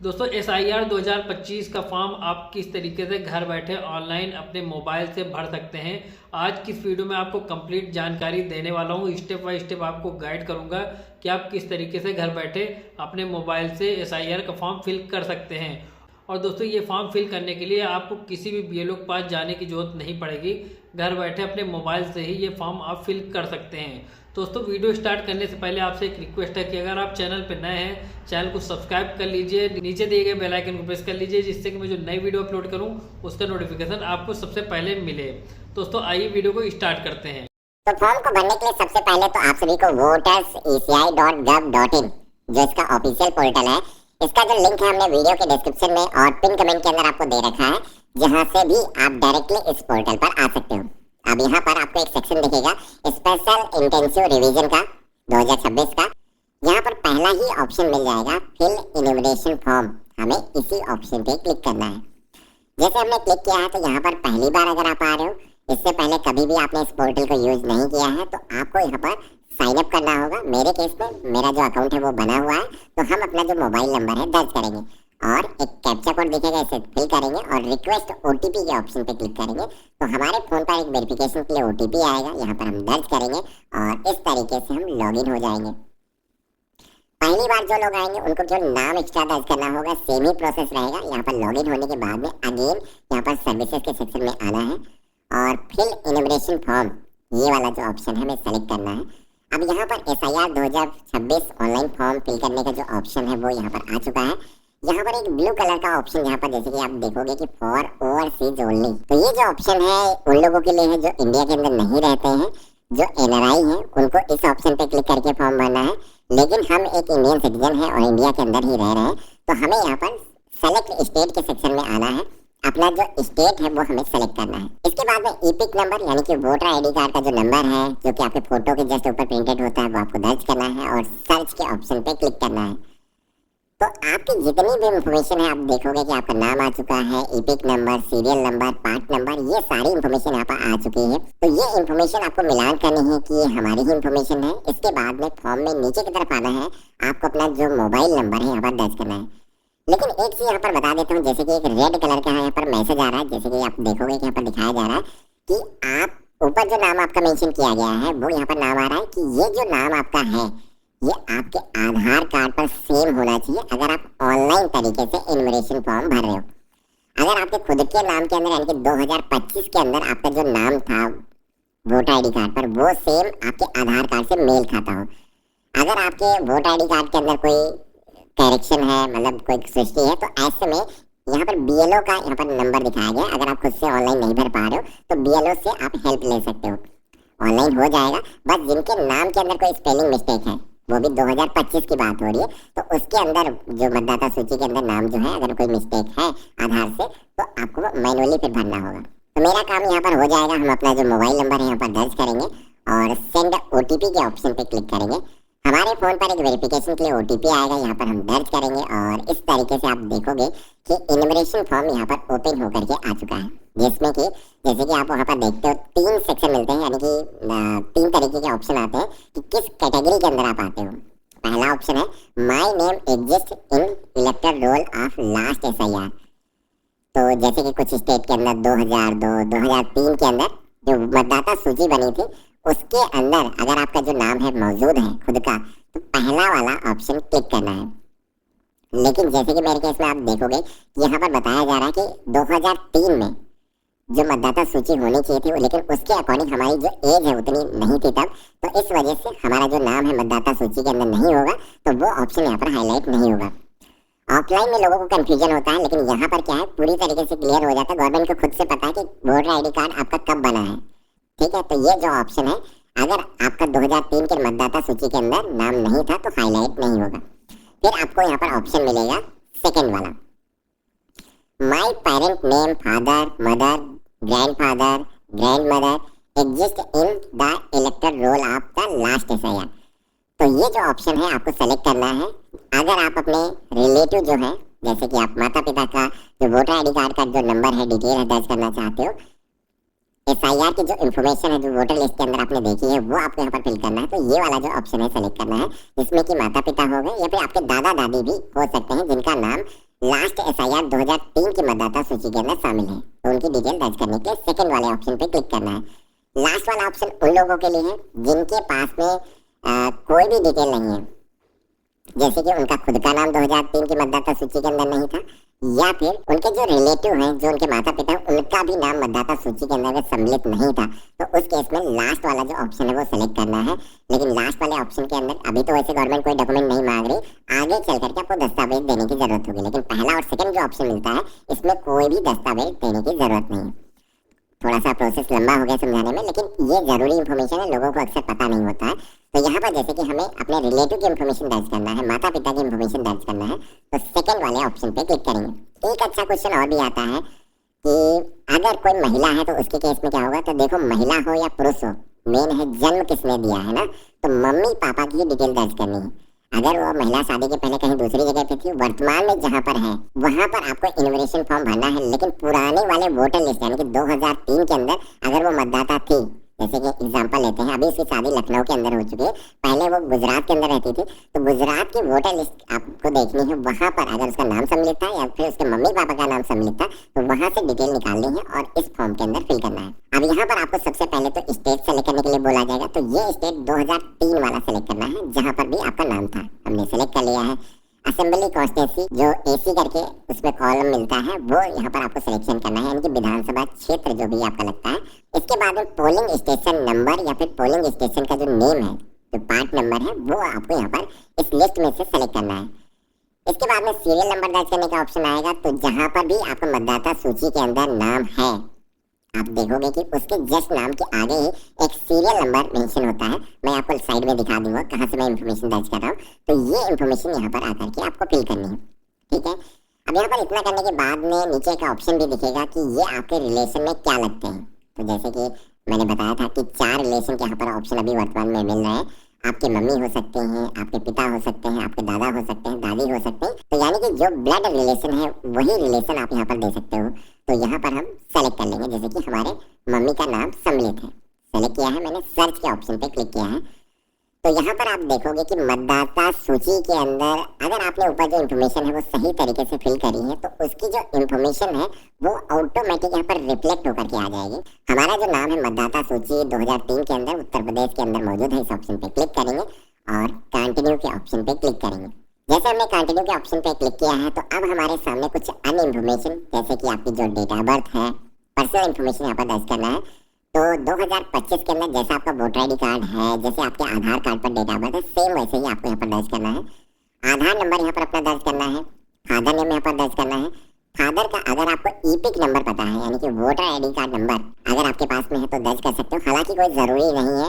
दोस्तों SIR 2025 का form आप किस तरीके से घर बैठे ऑनलाइन अपने मोबाइल से भर सकते हैं। आज की इस वीडियो में आपको कंप्लीट जानकारी देने वाला हूं। स्टेप बाय स्टेप आपको गाइड करूंगा कि आप किस तरीके से घर बैठे अपने मोबाइल से SIR का फॉर्म फिल कर सकते हैं। और दोस्तों ये फॉर्म फिल करने के लिए आपको किसी भी BLO के पास जाने की जरूरत नहीं पड़ेगी। घर बैठे अपने मोबाइल से ही ये फॉर्म आप फिल कर सकते हैं। दोस्तों वीडियो स्टार्ट करने से पहले आपसे एक रिक्वेस्ट है कि अगर आप चैनल पर नए हैं, चैनल को सब्सक्राइब कर लीजिए, नीचे दिए गए बेल आइकन को प्रेस कर लीजिए, जिससे कि मैं जो नई वीडियो अपलोड करूं उसका नोटिफिकेशन आपको सबसे पहले मिले। दोस्तों आइए वीडियो को स्टार्ट करते हैं। तो फॉर्म को भरने के लिए सबसे पहले तो आप सभी को voterseci.gov.in जो इसका ऑफिशियल पोर्टल है, इसका जो लिंक है हमने वीडियो के डिस्क्रिप्शन में और पिन कमेंट के अंदर आपको दे रखा है, जहां से भी आप डायरेक्टली इस पोर्टल पर आ सकते हो। अब यहाँ पर आपको एक सेक्शन दिखेगा स्पेशल इंटेंसिव रिवीजन का 2026 का। यहाँ पर पहला ही ऑप्शन मिल जाएगा फिल इन्यूमरेशन फॉर्म। हमें इसी ऑप्शन पे क्लिक करना है। जैसे हमने क्लिक किया है तो यहाँ पर पहली बार अगर आप आ रहे हो, इससे पहले कभी भी आपने इस पोर्टल को यूज नहीं किया है, तो आपको यहाँ पर साइन अप करना होगा। मेरे केस में मेरा जो अकाउंट है वो बना हुआ है, तो हम अपना जो मोबाइल नंबर है दर्ज करेंगे और एक कैप्चा कोड दिखेगा, इसे फिल करेंगे और रिक्वेस्ट OTP के ऑप्शन पे क्लिक करेंगे तो हमारे फोन पर एक वेरिफिकेशन के लिए OTP आएगा। यहाँ पर हम दर्ज करेंगे और इस तरीके से हम लॉगिन हो जाएंगे। पहली बार जो लोग आएंगे उनको जो नाम एक्स्ट्रा दर्ज करना होगा, सेम ही प्रोसेस रहेगा। यहाँ पर लॉगिन होने के बाद में अगेन यहाँ पर सर्विसेज के सेक्शन में आना है और फिल इन्यूमरेशन फॉर्म ये वाला जो ऑप्शन है हमें सेलेक्ट करना है। अब यहाँ पर SIR 2026 ऑनलाइन फॉर्म फिल करने का जो ऑप्शन है वो यहाँ पर आ चुका है। यहाँ पर एक ब्लू कलर का ऑप्शन यहाँ पर जैसे कि आप देखोगे कि फॉर ओवरसीज ओनली, तो ये जो ऑप्शन है उन लोगों के लिए है जो इंडिया के अंदर नहीं रहते हैं, जो NRI हैं, उनको इस ऑप्शन पे क्लिक करके फॉर्म भरना है। लेकिन हम एक इंडियन सिटीजन है और इंडिया के अंदर ही रह रहे हैं, तो हमें यहाँ पर सेलेक्ट स्टेट के सेक्शन में आना है। अपना जो स्टेट है वो हमें सेलेक्ट करना है। इसके बाद में EPIC नंबर यानी कि वोटर ID कार्ड का जो नंबर है, जो कि आपके फोटो के जस्ट ऊपर प्रिंटेड होता है, वो आपको दर्ज करना है और सर्च के ऑप्शन पे क्लिक करना है। तो आपकी जितनी भी इंफॉर्मेशन है आप देखोगे कि आपका नाम आ चुका है, EPIC number, serial number, part number, ये सारी इंफॉर्मेशन यहाँ पर आ चुकी है। तो ये इंफॉर्मेशन आपको मिलान करनी है कि ये हमारी ही इंफॉर्मेशन है। इसके बाद में फॉर्म में नीचे की तरफ आना है, आपको अपना जो मोबाइल नंबर है यहाँ पर दर्ज करना है। लेकिन एक चीज यहाँ पर बता देता हूँ, जैसे कि एक रेड कलर का यहाँ पर मैसेज आ रहा है, जैसे कि आप देखोगे कि यहाँ पर दिखाया जा रहा है कि आप ऊपर जो नाम आपका मेंशन किया गया है वो यहाँ पर नाम आ रहा है कि ये जो नाम आपका है ये आपके आधार कार्ड पर सेम होना चाहिए अगर आप ऑनलाइन तरीके से इन्यूमरेशन फॉर्म भर रहे हो। अगर आपके खुद के नाम के अंदर यानी कि 2025 के अंदर आपका जो नाम था वोटर ID कार्ड पर वो सेम आपके आधार कार्ड से मेल खाता हो। अगर आपके वोटर ID कार्ड के अंदर कोई करेक्शन है, मतलब कोई सृष्टि है, तो ऐसे में यहाँ पर BLO का यहाँ पर नंबर दिखाया गया। अगर आप खुद से ऑनलाइन नहीं भर पा रहे हो तो BLO से आप हेल्प ले सकते हो, ऑनलाइन हो जाएगा। बस जिनके नाम के अंदर कोई स्पेलिंग मिस्टेक है, वो भी 2025 की बात हो रही है, तो उसके अंदर जो मतदाता सूची के अंदर नाम जो है अगर कोई मिस्टेक है आधार से, तो आपको मैनुअली फिर भरना होगा। तो मेरा काम यहाँ पर हो जाएगा। हम अपना जो मोबाइल नंबर है यहाँ पर दर्ज करेंगे और सेंड OTP के ऑप्शन पे क्लिक करेंगे। हमारे फोन पर एक वेरिफिकेशन के लिए OTP आएगा, यहाँ पर हम दर्ज करेंगे और इस तरीके से आप देखोगे कि इन्यूमरेशन फॉर्म यहाँ पर ओपन होकर के आ चुका है, जिसमें कि जैसे कि आप वहाँ पर देखते हो 3 सेक्शन मिलते हैं, यानी कि 3 तरीके के ऑप्शन आते हैं कि किस कैटेगरी के अंदर आप आते हो। पहला ऑप्शन है my name exist in elector roll of last SIR। तो जैसे कि कुछ स्टेट के अंदर 2002, 2003 के अंदर जो मतदाता सूची बनी थी उसके अंदर अगर आपका जो नाम है मौजूद है खुद का, तो पहला वाला ऑप्शन क्लिक करना है। लेकिन जैसे कि मेरे केस में आप देखोगे यहाँ पर बताया जा रहा है कि 2003 में जो मतदाता सूची होनी चाहिए थी, लेकिन उसके अकॉर्डिंग हमारी जो एज है उतनी नहीं थी तब, तो इस वजह से हमारा जो नाम है मतदाता सूची के अंदर नहीं होगा, तो वो ऑप्शन यहाँ पर हाईलाइट नहीं होगा। ऑफलाइन में लोगों को कंफ्यूजन होता है, लेकिन यहाँ पर क्या है पूरी तरीके से क्लियर हो जाता है। गवर्नमेंट को खुद से पता है कि वोटर ID कार्ड आपका कब बना है, ठीक है। तो ये जो ऑप्शन है, अगर आपका 2003 के मतदाता सूची के अंदर नाम नहीं था तो हाईलाइट नहीं होगा। फिर आपको यहाँ पर ऑप्शन मिलेगा सेकंड वाला, my parent name father, mother, grandfather, grandmother exist in the elector roll of the last SIR। तो ये जो ऑप्शन है आपको सेलेक्ट करना है। अगर आप अपने रिलेटिव जो है, जैसे कि आप माता पिता का जो वोटर ID कार्ड का जो नंबर है, डिटेल है, दर्ज करना चाहते हो, SIR की जो इन्फॉर्मेशन है जो वोटर लिस्ट के अंदर आपने देखी है वो आपको यहाँ पर फिल करना है। तो ये वाला जो ऑप्शन है सेलेक्ट करना है, जिसमें कि माता पिता हो गए या फिर आपके दादा दादी भी हो सकते हैं जिनका नाम लास्ट SIR 2003 की मतदाता सूची के अंदर शामिल है, तो उनकी डिटेल दर्ज करने के लिए सेकंड वाले ऑप्शन पे क्लिक करना है। लास्ट वाला ऑप्शन उन लोगों के लिए है जिनके पास में कोई भी डिटेल नहीं है, जैसे कि उनका खुद का नाम 2003 की मतदाता सूची के अंदर नहीं था, या फिर उनके जो रिलेटिव हैं, जो उनके माता पिता हैं, उनका भी नाम मतदाता सूची के अंदर सम्मिलित नहीं था। तो उस केस में लास्ट वाला जो ऑप्शन है वो सेलेक्ट करना है। लेकिन लास्ट वाले ऑप्शन के अंदर अभी तो वैसे गवर्नमेंट कोई डॉक्यूमेंट नहीं मांग रही, आगे चल करके आपको दस्तावेज देने की जरूरत होगी। लेकिन पहला और सेकंड जो ऑप्शन मिलता है इसमें कोई भी दस्तावेज देने की जरूरत नहीं है। थोड़ा सा प्रोसेस लंबा हो गया समझाने में, लेकिन ये जरूरी इन्फॉर्मेशन है, लोगों को अक्सर पता नहीं होता है। तो यहाँ पर जैसे कि हमें अपने रिलेटिव की इन्फॉर्मेशन दर्ज करना है, माता पिता की इन्फॉर्मेशन दर्ज करना है, तो सेकंड वाले ऑप्शन पे क्लिक करेंगे। एक अच्छा क्वेश्चन और भी आता है कि अगर कोई महिला है तो उसके केस में क्या होगा। तो देखो, महिला हो या पुरुष हो, मेन है जन्म किसने दिया है ना, तो मम्मी पापा की डिटेल दर्ज करनी है। अगर वो महिला शादी के पहले कहीं दूसरी जगह पे थी, वर्तमान में जहाँ पर है वहाँ पर आपको इन्विटेशन फॉर्म भरना है। लेकिन पुराने वाले वोटर लिस्ट यानी कि 2003 के अंदर अगर वो मतदाता थी, जैसे कि एग्जांपल लेते हैं, अभी उसकी शादी लखनऊ के अंदर हो चुकी है, पहले वो गुजरात के अंदर रहती थी, तो गुजरात की वोटर लिस्ट आपको देखनी है। वहाँ पर अगर उसका नाम सम्मिलित था या फिर उसके मम्मी पापा का नाम सम्मिलित था, तो वहाँ से डिटेल निकालनी है और इस फॉर्म के अंदर फिल करना है। अब यहाँ पर आपको सबसे पहले तो स्टेट सेलेक्ट करने के लिए बोला जाएगा, तो ये स्टेट 2003 वाला सेलेक्ट करना है जहाँ पर भी आपका नाम था, हमने सेलेक्ट कर लिया है। असेंबली कॉन्स्टिट्यूंसी जो AC करके उसमें कॉलम मिलता है, वो यहाँ पर आपको सिलेक्शन करना है, यानी कि विधानसभा क्षेत्र जो भी आपका लगता है। इसके बाद में पोलिंग स्टेशन नंबर या फिर पोलिंग स्टेशन का जो नेम है, जो पार्ट नंबर है, वो आपको यहाँ पर इस लिस्ट में से सेलेक्ट करना है। इसके बाद में सीरियल नंबर दर्ज करने का ऑप्शन आएगा, तो जहाँ पर भी आपका मतदाता सूची के अंदर नाम है, आप देखोगे कि उसके जस्ट नाम के आगे ही एक सीरियल नंबर मेंशन होता है। मैं आपको साइड में दिखा दूंगा कहाँ से मैं इन्फॉर्मेशन दर्ज कर रहा हूँ। तो ये इन्फॉर्मेशन यहाँ पर आकर के आपको फिल करनी है, ठीक है। अब यहाँ पर इतना करने के बाद में नीचे का ऑप्शन भी दिखेगा कि ये आपके रिलेशन में क्या लगते हैं। तो जैसे कि मैंने बताया था कि 4 रिलेशन के यहाँ पर ऑप्शन अभी वर्तमान में मिल रहे हैं। आपके मम्मी हो सकते हैं, आपके पिता हो सकते हैं, आपके दादा हो सकते हैं, दादी हो सकते हैं। तो यानी कि जो ब्लड रिलेशन है वही रिलेशन आप यहाँ पर दे सकते हो। तो यहाँ पर हम सेलेक्ट कर लेंगे, जैसे कि हमारे मम्मी का नाम सम्मिलित है, सेलेक्ट किया है मैंने, सर्च के ऑप्शन पे क्लिक किया है। तो यहाँ पर आप देखोगे कि मतदाता सूची के अंदर अगर आपने ऊपर जो इन्फॉर्मेशन है वो सही तरीके से फिल करी है, तो उसकी जो इन्फॉर्मेशन है वो ऑटोमेटिक यहाँ पर रिफ्लेक्ट होकर के आ जाएगी। हमारा जो नाम है मतदाता सूची 2003 के अंदर उत्तर प्रदेश के अंदर मौजूद है, इस ऑप्शन पे क्लिक करेंगे और कंटिन्यू के ऑप्शन पे क्लिक करेंगे। जैसे हमने कंटिन्यू के ऑप्शन पे क्लिक किया है, तो अब हमारे सामने कुछ अन्य इन्फॉर्मेशन, जैसे कि आपकी जो डेट ऑफ बर्थ है, पर्सनल इन्फॉर्मेशन यहाँ पर दर्ज करना है। तो 2025 के अंदर जैसा आपका वोटर ID कार्ड है, जैसे आपके आधार कार्ड पर डेट ऑफ बर्थ है, सेम वैसे ही आपको यहाँ पर दर्ज करना है। आधार नंबर यहाँ पर अपना दर्ज करना है, फादर नेम यहाँ पर दर्ज करना है। फादर का अगर आपको EPIC नंबर पता है, यानी कि वोटर ID कार्ड नंबर अगर आपके पास में है तो दर्ज कर सकते हो। हालांकि कोई ज़रूरी नहीं है,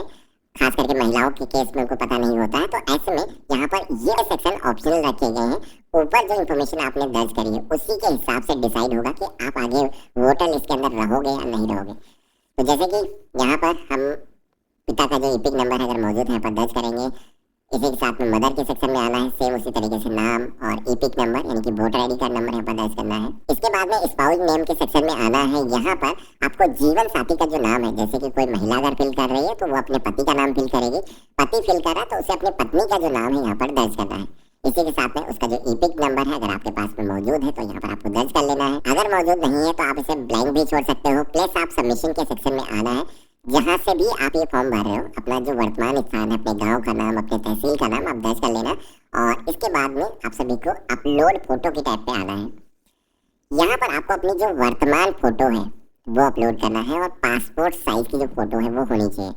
खास करके महिलाओं के केस में उनको पता नहीं होता है। तो ऐसे में यहाँ पर ये सेक्शन ऑप्शनल रखे गए हैं। ऊपर जो इन्फॉर्मेशन आपने दर्ज करी है उसी के हिसाब से डिसाइड होगा कि आप आगे वोटर लिस्ट के अंदर रहोगे या नहीं रहोगे। तो जैसे कि यहाँ पर हम पिता का जो EPIC नंबर है अगर मौजूद है यहाँ पर दर्ज करेंगे। इसी के साथ में मदर के सेक्शन में आना है, सेम उसी तरीके से नाम और EPIC नंबर यानी कि वोटर ID कार्ड नंबर यहाँ पर दर्ज करना है। इसके बाद में स्पाउस नेम के सेक्शन में आना है। यहाँ पर आपको जीवन साथी का जो नाम है, जैसे कि कोई महिला अगर फिल कर रही है तो वो अपने पति का नाम फिल करेगी, पति फिल कर रहा है तो उसे अपनी पत्नी का जो नाम है यहाँ पर दर्ज करना है। इसी के साथ में उसका जो EPIC नंबर है अगर आपके पास में मौजूद है तो यहाँ पर आपको दर्ज कर लेना है। अगर मौजूद नहीं है तो आप इसे ब्लैंक भी छोड़ सकते हो। प्लस आप सबमिशन के सेक्शन में आना है, जहाँ से भी आप ये फॉर्म भर रहे हो, अपना जो वर्तमान स्थान है, अपने गांव का नाम, अपने तहसील का नाम आप दर्ज कर लेना। और इसके बाद में आप सभी को अपलोड फोटो की टैब पे आना है। यहाँ पर आपको अपनी जो वर्तमान फोटो है वो अपलोड करना है और पासपोर्ट साइज की जो फोटो है वो होनी चाहिए,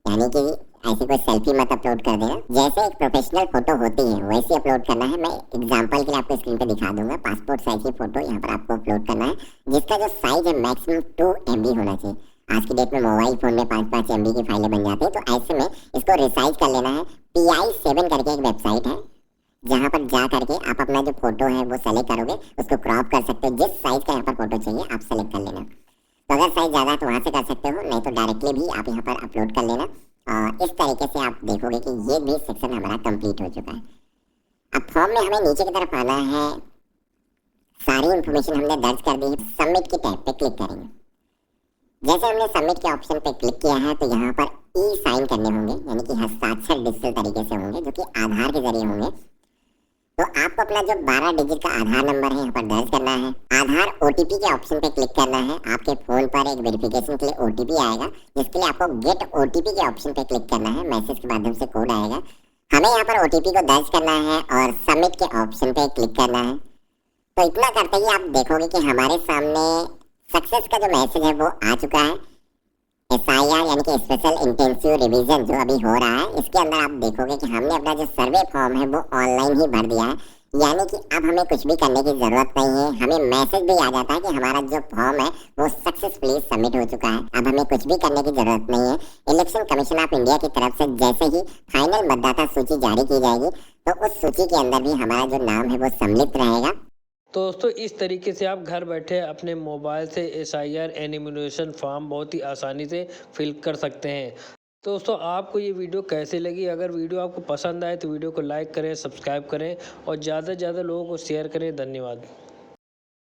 यानी कि ऐसी कोई सेल्फी मत अपलोड कर देना। जैसे एक प्रोफेशनल फोटो होती है वैसे अपलोड करना है। मैं एग्जांपल के लिए आपको स्क्रीन पे दिखा दूंगा। पासपोर्ट साइज की फोटो यहाँ पर आपको अपलोड करना है, जिसका जो साइज है मैक्सिमम 2 MB होना चाहिए। आज की डेट में मोबाइल फोन में 5-5 MB की फाइलें बन जाती है, तो ऐसे में इसको रिसाइज कर लेना है। PI7 करके एक वेबसाइट है, जहाँ पर जा करके आप अपना जो फोटो है वो सेलेक्ट करोगे, उसको क्रॉप कर सकते हो। जिस साइज का यहाँ पर फोटो चाहिए आप सेलेक्ट कर लेना। तो अगर साइज ज़्यादा है तो वहाँ से कर सकते हो, नहीं तो डायरेक्टली भी आप यहाँ पर अपलोड कर लेना। इस तरीके से आप देखोगे कि ये भी सेक्शन हमारा कंप्लीट हो चुका है। अब फॉर्म में हमें नीचे की तरफ आना है। सारी इन्फॉर्मेशन हमने दर्ज कर दी है। सबमिट की टैब पे क्लिक करेंगे। जैसे हमने सबमिट के ऑप्शन पे क्लिक किया है तो यहाँ पर E साइन करने होंगे, यानी कि हस्ताक्षर डिजिटल तरीके से होंगे, जो कि आधार के जरिए होंगे। तो आपको अपना जो 12 डिजिट का आधार नंबर है यहाँ पर दर्ज करना है। आधार ओटीपी के ऑप्शन पे क्लिक करना है। आपके फोन पर एक वेरिफिकेशन के लिए ओटीपी आएगा, जिसके लिए आपको गेट ओटीपी के ऑप्शन पे क्लिक करना है। मैसेज के माध्यम से कोड आएगा, हमें यहाँ पर ओटीपी को दर्ज करना है और सबमिट के ऑप्शन पे क्लिक करना है। तो इतना करते ही आप देखोगे कि हमारे सामने सक्सेस का जो मैसेज है वो आ चुका है। SIR यानी कि स्पेशल इंटेंसिव रिवीजन जो अभी हो रहा है, इसके अंदर आप देखोगे कि हमने अपना जो सर्वे फॉर्म है वो ऑनलाइन ही भर दिया है। यानी कि अब हमें कुछ भी करने की जरूरत नहीं है। हमें मैसेज भी आ जाता है कि हमारा जो फॉर्म है वो सक्सेसफुली सबमिट हो चुका है। अब हमें कुछ भी करने की जरूरत नहीं है। इलेक्शन कमीशन ऑफ इंडिया की तरफ से जैसे ही फाइनल मतदाता सूची जारी की जाएगी, तो उस सूची के अंदर भी हमारा जो नाम है वो सम्मिलित रहेगा। तो दोस्तों इस तरीके से आप घर बैठे अपने मोबाइल से SIR एनिमिनेशन फॉर्म बहुत ही आसानी से फिल कर सकते हैं। तो दोस्तों आपको ये वीडियो कैसे लगी? अगर वीडियो आपको पसंद आए तो वीडियो को लाइक करें, सब्सक्राइब करें और ज़्यादा से ज़्यादा लोगों को शेयर करें। धन्यवाद।